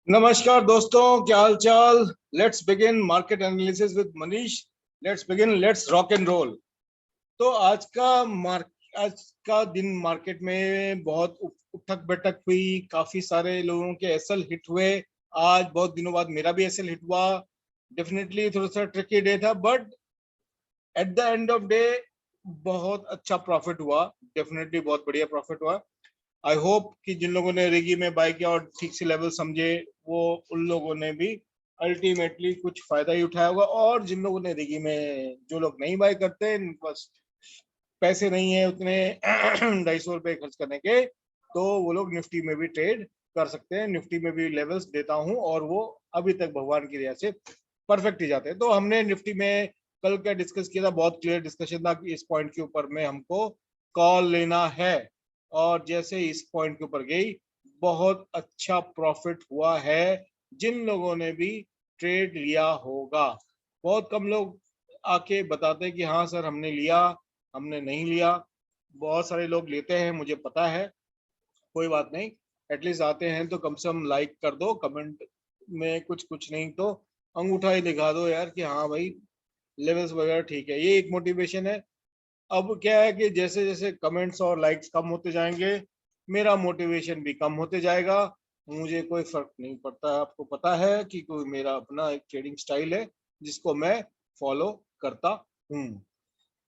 नमस्कार दोस्तों, क्या हाल चाल। Let's begin market analysis with Manish. Let's begin, let's rock and roll. तो आज का दिन मार्केट में बहुत उठक बैठक हुई, काफी सारे लोगों के एसएल हिट हुए। आज बहुत दिनों बाद मेरा भी एसएल हिट हुआ। डेफिनेटली थोड़ा सा ट्रिकी डे था, but at the end of day बहुत अच्छा प्रॉफिट हुआ। डेफिनेटली बहुत बढ़िया प्रॉफिट हुआ। आई होप कि जिन लोगों ने रिगी में बाय किया और ठीक से लेवल समझे, वो उन लोगों ने भी अल्टीमेटली कुछ फायदा ही उठाया होगा। और जिन लोगों ने रिगी में, जो लोग नहीं बाय करते, बस पैसे नहीं है उतने 250 रुपए खर्च करने के, तो वो लोग निफ्टी में भी ट्रेड कर सकते हैं। निफ्टी में भी लेवल्स देता हूं और वो अभी तक भगवान की दया से परफेक्ट ही जाते हैं। तो हमने निफ्टी में कल क्या डिस्कस किया था, बहुत क्लियर डिस्कशन था कि इस पॉइंट के ऊपर में हमको कॉल लेना है। और जैसे इस पॉइंट के ऊपर गई, बहुत अच्छा प्रॉफिट हुआ है। जिन लोगों ने भी ट्रेड लिया होगा, बहुत कम लोग आके बताते हैं कि हाँ सर हमने लिया, हमने नहीं लिया। बहुत सारे लोग लेते हैं, मुझे पता है। कोई बात नहीं, एटलीस्ट आते हैं तो कम से कम लाइक कर दो, कमेंट में कुछ कुछ नहीं तो अंगूठा ही दिखा दो यार कि हाँ भाई लेवल्स वगैरह ठीक है। ये एक मोटिवेशन है। अब क्या है कि जैसे जैसे कमेंट्स और लाइक्स कम होते जाएंगे, मेरा मोटिवेशन भी कम होते जाएगा। मुझे कोई फर्क नहीं पड़ता है। आपको पता है कि कोई मेरा अपना एक ट्रेडिंग स्टाइल है जिसको मैं फॉलो करता हूँ।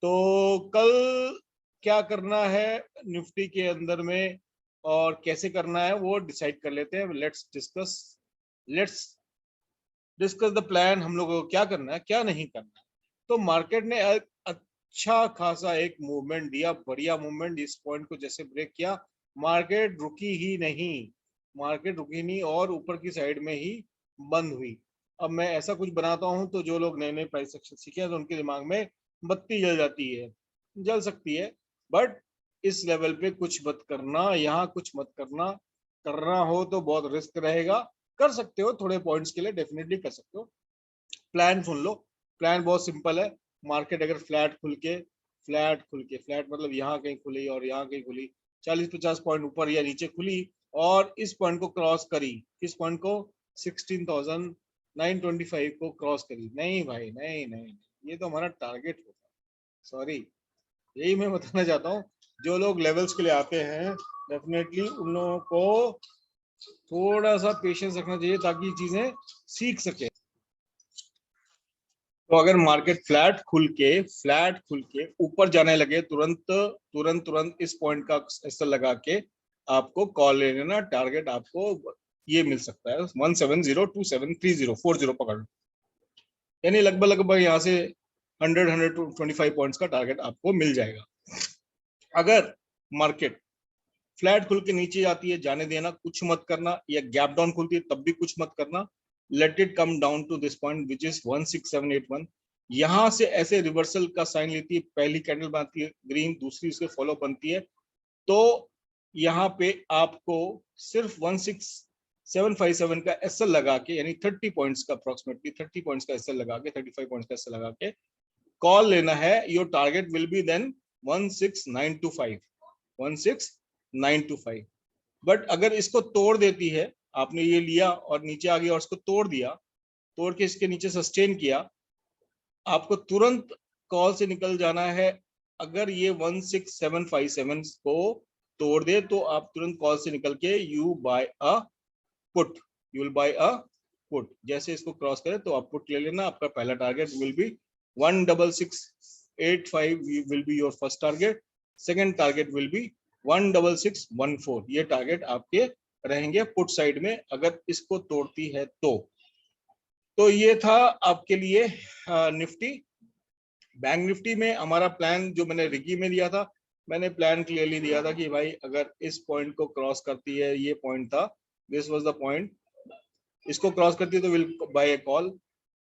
तो कल क्या करना है निफ्टी के अंदर में और कैसे करना है वो डिसाइड कर लेते हैं। Let's discuss the plan. हम लोगों को क्या करना है, क्या नहीं करना है। तो मार्केट ने अच्छा खासा एक मूवमेंट दिया, बढ़िया मूवमेंट। इस पॉइंट को जैसे ब्रेक किया, मार्केट रुकी ही नहीं। मार्केट रुकी नहीं और ऊपर की साइड में ही बंद हुई। अब मैं ऐसा कुछ बनाता हूं तो जो लोग नए नए प्राइस एक्शन सीखे हैं तो उनके दिमाग में बत्ती जल जाती है, जल सकती है। बट इस लेवल पे कुछ मत करना, यहाँ कुछ मत करना। करना हो तो बहुत रिस्क रहेगा। कर सकते हो थोड़े पॉइंट्स के लिए, डेफिनेटली कर सकते हो। प्लान सुन लो। प्लान बहुत सिंपल है। मार्केट अगर फ्लैट मतलब यहाँ कहीं खुली और यहाँ कहीं खुली, 40-50 पॉइंट ऊपर या नीचे खुली और इस पॉइंट को क्रॉस करी, किस पॉइंट को, 16,925 को क्रॉस करी, नहीं भाई नहीं नहीं, ये तो हमारा टारगेट होता है। सॉरी, यही मैं बताना चाहता हूँ। जो लोग लेवल्स के लिए आते हैं, डेफिनेटली उन लोगों को थोड़ा सा पेशेंस रखना चाहिए ताकि चीजें सीख सके। तो अगर मार्केट फ्लैट खुल के ऊपर जाने लगे, तुरंत तुरंत तुरंत इस पॉइंट का ऐसा लगा के आपको कॉल ले लेना। टारगेट आपको ये मिल सकता है 170273040 पकड़ लो, यानी लगभग लगभग यहाँ से 125 पॉइंट्स का टारगेट आपको मिल जाएगा। अगर मार्केट फ्लैट खुल के नीचे जाती है, जाने देना, कुछ मत करना। या गैप डाउन खुलती है तब भी कुछ मत करना। Let it come down to this point which is 16781। यहां से ऐसे रिवर्सल का साइन लेती है, पहली कैंडल बनती है ग्रीन, दूसरी उसके फॉलो बनती है। तो यहाँ पे आपको सिर्फ 16757 का एसएल लगा के, यानी 30 पॉइंट्स का, अप्रोक्सीमेटली 30 पॉइंट्स का एसएल लगा के, 35 पॉइंट्स का एसएल लगा के कॉल लेना है। Your target will be then 16925, 16925। But अगर इसको तोड़ देती है, आपने ये लिया और नीचे आ गया और इसको तोड़ दिया, तोड़ के इसके नीचे सस्टेन किया, आपको तुरंत कॉल से निकल जाना है। अगर ये 16757 को तोड़ दे तो आप तुरंत कॉल से निकल के you buy a put, you will buy a put. जैसे इसको क्रॉस करे तो आप पुट ले लेना। आपका पहला target will B 16685 will be your first target. Second target will B 16614। ये टारगेट आपके रहेंगे पुट साइड में अगर इसको तोड़ती है तो ये था आपके लिए निफ्टी। बैंक निफ्टी में हमारा प्लान जो मैंने रिगी में दिया था, मैंने प्लान क्लियरली दिया था कि भाई अगर इस पॉइंट को क्रॉस करती है, ये पॉइंट था, दिस वाज द पॉइंट, इसको क्रॉस करती है तो विल बाय ए कॉल।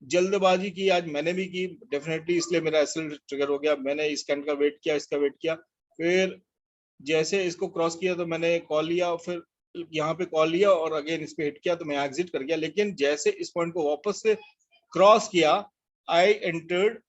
जल्दबाजी की आज मैंने भी की डेफिनेटली, इसलिए मेरा एसएल ट्रिगर हो गया। मैंने इस कैंडल का वेट किया, इसका वेट किया, फिर जैसे इसको क्रॉस किया तो मैंने कॉल लिया, फिर यहाँ पे कॉल लिया और अगेन इस पे हिट किया तो मैं एग्जिट कर गया। लेकिन जैसे इस पॉइंट को वापस से क्रॉस किया, आई एंटर्ड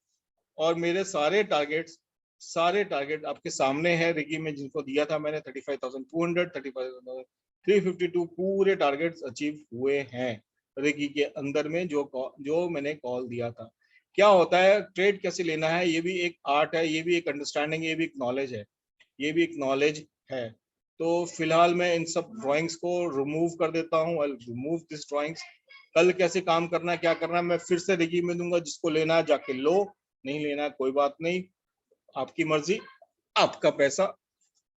और मेरे सारे टारगेट आपके सामने है रिगी में, जिनको दिया था मैंने 35,200, 352 पूरे टारगेट्स अचीव हुए हैं रेगी के अंदर में, जो मैंने कॉल दिया था। क्या होता है, ट्रेड कैसे लेना है, ये भी एक आर्ट है, ये भी एक अंडरस्टैंडिंग, ये भी एक नॉलेज है, ये भी एक नॉलेज है। तो फिलहाल मैं इन सब ड्राइंग्स को रिमूव कर देता हूँ, आई रिमूव दिस ड्राइंग्स। कल कैसे काम करना है, क्या करना है, मैं फिर से रेगी में दूंगा। जिसको लेना है जाके लो, नहीं लेना है कोई बात नहीं, आपकी मर्जी, आपका पैसा,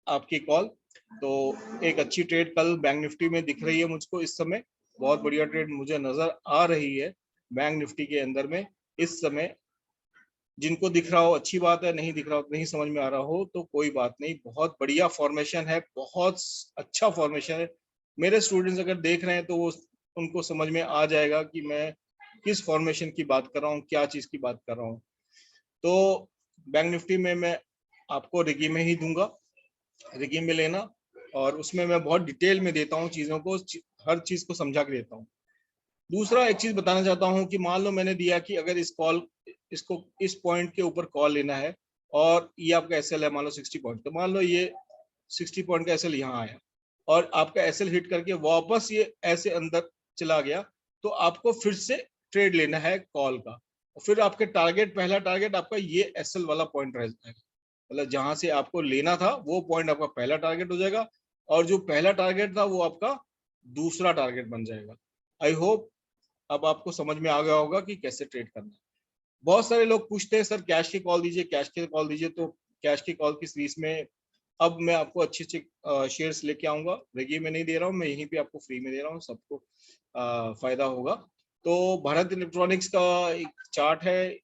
आपकी कॉल। तो एक अच्छी ट्रेड कल बैंक निफ्टी में दिख रही है मुझको इस समय, बहुत बढ़िया ट्रेड मुझे नजर आ रही है बैंक निफ्टी के अंदर में इस समय। जिनको दिख रहा हो अच्छी बात है, नहीं दिख रहा हो, नहीं समझ में आ रहा हो तो कोई बात नहीं, बहुत बढ़िया फॉर्मेशन है, बहुत अच्छा फॉर्मेशन है। मेरे स्टूडेंट्स अगर देख रहे हैं तो वो उनको समझ में आ जाएगा कि मैं किस फॉर्मेशन की बात कर रहा हूँ, क्या चीज की बात कर रहा हूँ। तो बैंक निफ्टी में मैं आपको रिगी में ही दूंगा, रिगी में लेना, और उसमें मैं बहुत डिटेल में देता हूँ चीजों को, हर चीज को समझा के देता हूँ। दूसरा एक चीज बताना चाहता हूँ कि मान लो मैंने दिया कि अगर इसको इस पॉइंट के ऊपर कॉल लेना है, और ये आपका एसएल है मान लो 60 पॉइंट, तो मान लो ये 60 पॉइंट का एसएल यहाँ आया और आपका एसएल हिट करके वापस ये ऐसे अंदर चला गया, तो आपको फिर से ट्रेड लेना है कॉल का। और फिर आपके टारगेट, पहला टारगेट आपका ये एसएल वाला पॉइंट रह जाएगा, मतलब जहां से आपको लेना था वो पॉइंट आपका पहला टारगेट हो जाएगा, और जो पहला टारगेट था वो आपका दूसरा टारगेट बन जाएगा। आई होप अब आपको समझ में आ गया होगा कि कैसे ट्रेड करना है। बहुत सारे लोग पूछते हैं सर कैश की कॉल दीजिए, कैश की कॉल दीजिए, तो कैश की कॉल की सीरीज में अब मैं आपको अच्छे अच्छे शेयर्स लेके आऊंगा। रेगी में नहीं दे रहा हूँ मैं, यहीं पे आपको फ्री में दे रहा हूँ, सबको फायदा होगा। तो भारत इलेक्ट्रॉनिक्स का एक चार्ट है,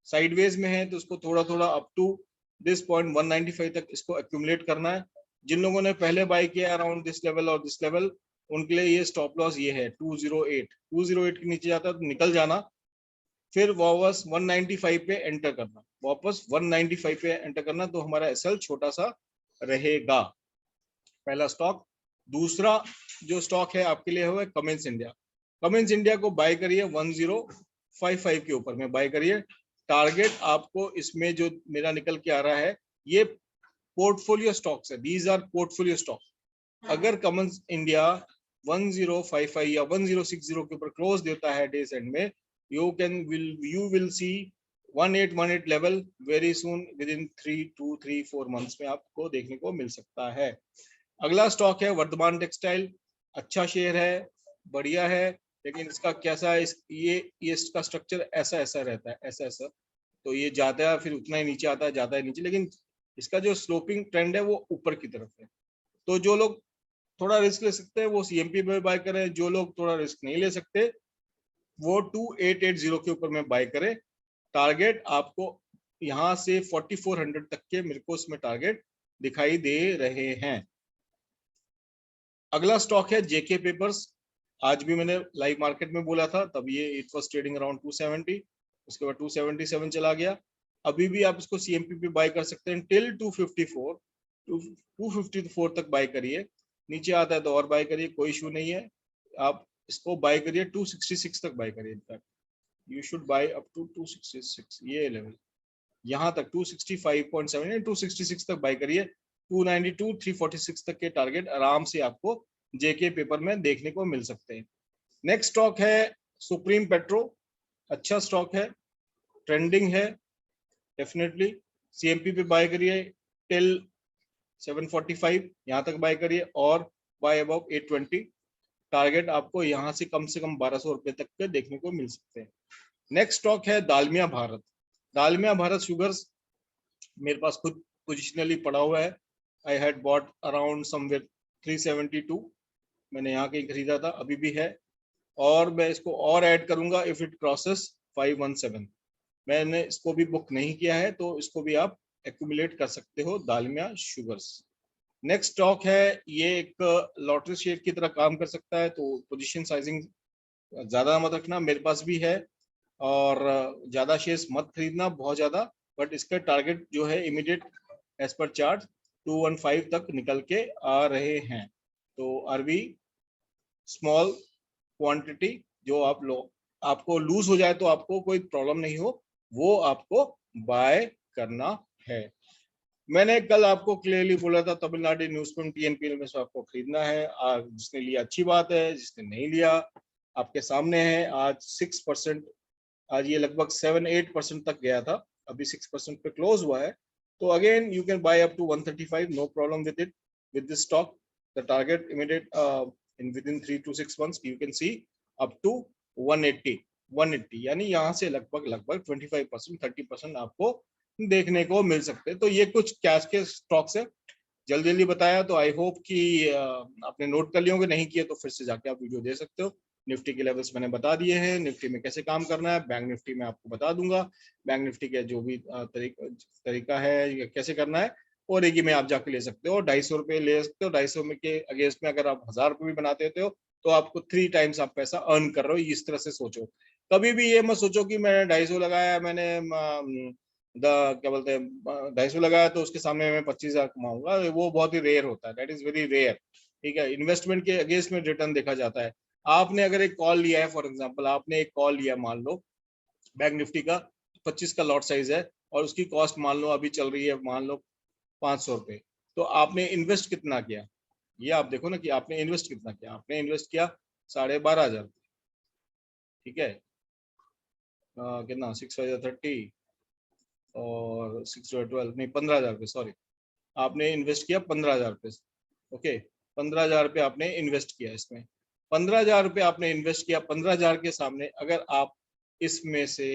साइडवेज में है, तो उसको थोड़ा थोड़ा अप टू दिस पॉइंट 195 तक इसको एक्यूमुलेट करना है। जिन लोगों ने पहले बाय किया अराउंड दिस लेवल और दिस लेवल, उनके लिए ये स्टॉप लॉस ये है 208 के नीचे जाता है तो निकल जाना, फिर वापस 195 पे एंटर करना, वापस 195 पे एंटर करना, तो हमारा एसएल छोटा सा रहेगा, पहला स्टॉक। दूसरा जो स्टॉक है आपके लिए हुआ कमिंस इंडिया। कमिंस इंडिया को बाय करिए 1055 के ऊपर में बाय करिए। टारगेट आपको इसमें जो मेरा निकल के आ रहा है, ये पोर्टफोलियो स्टॉक्स है, दीज आर पोर्टफोलियो स्टॉक। अगर कमिंस इंडिया 1055 या 1060 के ऊपर क्लोज देता है डेज एंड में, you will see 1818 level very soon, with in 3 months में आपको देखने को मिल सकता है। अगला स्टॉक है वर्धमान टेक्सटाइल, अच्छा शेयर है, बढ़िया है, लेकिन इसका कैसा है, ये इसका स्ट्रक्चर ऐसा ऐसा रहता है, ऐसा ऐसा, तो ये जाता है फिर उतना ही नीचे आता है, जाता है नीचे, लेकिन इसका जो स्लोपिंग ट्रेंड है वो ऊपर की तरफ है। तो जो लोग थोड़ा रिस्क ले सकते हैं वो सीएमपी में बाय करें, जो लोग थोड़ा रिस्क नहीं ले सकते वो 2880 के ऊपर में बाय करें। टारगेट आपको यहां से 4400 तक के मेरे को इसमें टारगेट दिखाई दे रहे हैं। अगला स्टॉक है जेके पेपर्स। आज भी मैंने लाइव मार्केट में बोला था, तब ये इट वाज ट्रेडिंग अराउंड 270, उसके बाद 277 चला गया। अभी भी आप इसको सीएमपी पे बाय कर सकते हैं टिल 254 तक बाय करिए, नीचे आता है तो और बाय करिए, कोई इशू नहीं है। आप इसको बाय करिए 266 तक बाय करिए, in fact you should buy up to 266, ये लेवल यहाँ तक 265.7 266 तक बाय करिए। 292 346 तक के टारगेट आराम से आपको जेके पेपर में देखने को मिल सकते हैं। नेक्स्ट स्टॉक है सुप्रीम पेट्रो, अच्छा स्टॉक है, ट्रेंडिंग है, डेफिनेटली सीएमपी पे बाय करिए टिल 745, यहाँ तक बाय करिए, और बाय अबाउट 820। टारगेट आपको यहाँ से कम 1200 रुपए तक के देखने को मिल सकते हैं। नेक्स्ट स्टॉक है दालमिया भारत। दालमिया भारत शुगर्स मेरे पास खुद पोजिशनली पड़ा हुआ है, I had bought around somewhere 372, मैंने यहाँ कहीं खरीदा था, अभी भी है, और मैं इसको और ऐड करूंगा इफ इट क्रॉसेस 517। मैंने इसको भी बुक नहीं किया है, तो इसको भी आप एक्यूमुलेट कर सकते हो, दालमिया शुगर्स। नेक्स्ट स्टॉक है, ये एक लॉटरी शेयर की तरह काम कर सकता है, तो पोजीशन साइजिंग ज्यादा मत रखना, मेरे पास भी है, और ज्यादा शेयर्स मत खरीदना बहुत ज्यादा, बट इसका टारगेट जो है इमीडिएट एज पर चार्ट 215 तक निकल के आ रहे हैं। तो आरबी स्मॉल क्वांटिटी, जो आप आपको लूज हो जाए तो आपको कोई प्रॉब्लम नहीं हो, वो आपको बाय करना है। मैंने कल आपको क्लियरली बोला था तमिलनाडु न्यूज़पेपर टीएनपीएल में से आपको खरीदना है। जिसने लिया अच्छी बात है, जिसने नहीं लिया आपके सामने है। आज 6%, आज ये लगभग 7-8% तक गया था, अभी 6% पे क्लोज हुआ है। तो again you can buy up to 135, no problem with it, with this stock. The target immediate in with in 3 to 6 months you can see up to 180, यानी यहाँ से लगभग 25%, 30% आपको देखने को मिल सकते हैं। तो ये कुछ कैश के स्टॉक्स है, जल्दी जल्दी बताया। तो आई होप कि आपने नोट कर लिया होंगे, नहीं किया तो फिर से जाके आप वीडियो दे सकते हो। निफ्टी के लेवल्स मैंने बता दिए हैं, निफ्टी में कैसे काम करना है, बैंक निफ्टी में आपको बता दूंगा। बैंक निफ्टी का जो भी तरीका है कैसे करना है, और एक ही में आप जाके ले सकते हो। 250 रुपये ले सकते हो। 250 में के अगेंस्ट में अगर आप 1000 रुपये भी बना देते हो तो आपको 3 टाइम्स आप पैसा अर्न कर रहे हो। इस तरह से सोचो, कभी भी ये मत सोचो कि मैंने 250 लगाया, मैंने क्या बोलते हैं 250 लगाया तो उसके सामने मैं 25,000 कमाऊंगा। वो बहुत ही रेयर होता है, दैट इज वेरी रेयर। ठीक है, इन्वेस्टमेंट के अगेंस्ट में रिटर्न देखा जाता है। आपने अगर एक कॉल लिया है, फॉर एग्जांपल आपने एक कॉल लिया, मान लो बैंक निफ्टी का 25 का लॉट साइज है और उसकी कॉस्ट मान लो अभी चल रही है, मान लो 500 रुपए, तो आपने इन्वेस्ट कितना किया, ये आप देखो ना कि आपने इन्वेस्ट कितना किया। आपने इन्वेस्ट किया 12,500, ठीक है, कितना 6/30 और 6/12 नहीं 15,000 रुपये, सॉरी, आपने इन्वेस्ट किया 15,000 रुपये। ओके, 15,000 रुपये आपने इन्वेस्ट किया इसमें। 15,000 रुपये आपने इन्वेस्ट किया, 15,000 के सामने अगर आप इसमें से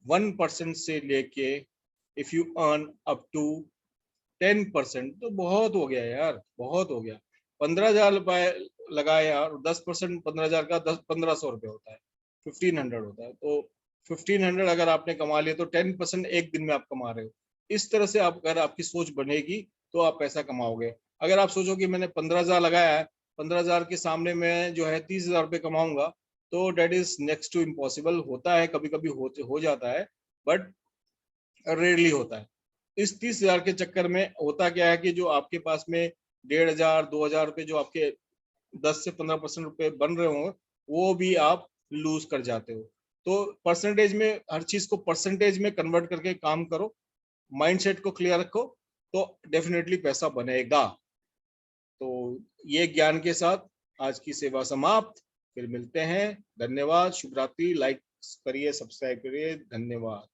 1% से लेके if you earn up to 10%, तो बहुत हो गया यार, बहुत हो गया। 15,000 रुपये लगाए यार, 10% 15,000 का 1500 रुपये होता है, 1500 होता है। तो 1500 अगर आपने कमा लिया तो 10% एक दिन में आप कमा रहे हो। इस तरह से आप अगर आपकी सोच बनेगी तो आप पैसा कमाओगे। अगर आप सोचो कि मैंने 15,000 लगाया है, 15,000 के सामने मैं जो है 30,000 रुपये कमाऊंगा, तो that is next to impossible. होता है कभी कभी हो जाता है, बट रेयरली होता है। इस 30,000 के चक्कर में होता क्या है कि जो आपके पास में 1,500 2,000 रुपये जो आपके 10 से 15% रुपये बन रहे हों, वो भी आप लूज कर जाते हो। तो परसेंटेज में, हर चीज को परसेंटेज में कन्वर्ट करके काम करो, माइंडसेट को क्लियर रखो, तो डेफिनेटली पैसा बनेगा। तो ये ज्ञान के साथ आज की सेवा समाप्त, फिर मिलते हैं। धन्यवाद, शुभ रात्रि। लाइक करिए, सब्सक्राइब करिए, धन्यवाद।